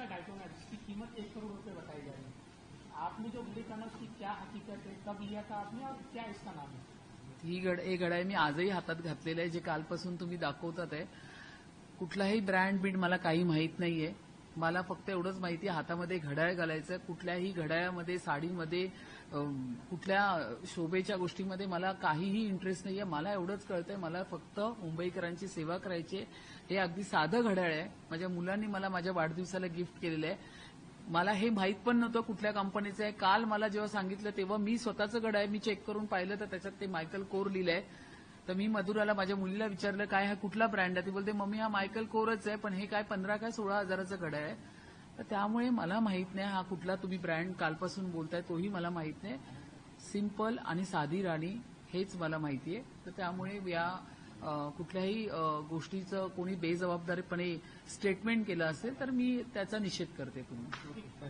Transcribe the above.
का डायटोना जिसकी कीमत 1 करोड़ रुपए बताई जा रही है, आपने जो घड़ी करना उसकी क्या हकीकत है, कब लिया था आपने और क्या इसका नाम है? हे घड्याळ मी आजही हातात घातलेलं आहे, जे कालपासून तुम्ही दाखवतात आहे. कुठलाही ब्रँड बीड मला काही माहीत नाहीये. मला फक्त एवढंच माहिती आहे, हातामध्ये घड्याळ घालायचं. कुठल्याही घड्याळामध्ये, साडीमध्ये, कुठल्या शोभेच्या गोष्टीमध्ये मला काहीही इंटरेस्ट नाहीये. मला एवढंच कळतंय, मला फक्त मुंबईकरांची सेवा करायची आहे. हे अगदी साधं घड्याळ आहे. माझ्या मुलांनी मला माझ्या वाढदिवसाला गिफ्ट केलेलं आहे. मला हे माहीत पण नव्हतं कुठल्या कंपनीचं आहे. काल मला जेव्हा सांगितलं तेव्हा मी स्वतःचं घड्याळ मी चेक करून पाहिलं तर त्याच्यात ते मायकल कोर लिहिलंय. तर मी मधुराला, माझ्या मुलीला विचारलं काय हा कुठला ब्रँड आहे. ती बोलते मम्मी हा मायकल कोरच आहे, पण हे काय 15 काय 16 हजाराचं घड्याळ आहे. तर त्यामुळे मला माहीत नाही हा कुठला तुम्ही ब्रँड कालपासून बोलताय तोही मला माहीत नाही. सिंपल आणि साधी राणी हेच मला माहिती आहे. तर त्यामुळे या कुठल्याही गोष्टीचं कोणी बेजबाबदारीपणे स्टेटमेंट केलं असेल तर मी त्याचा निषेध करते. पुन्हा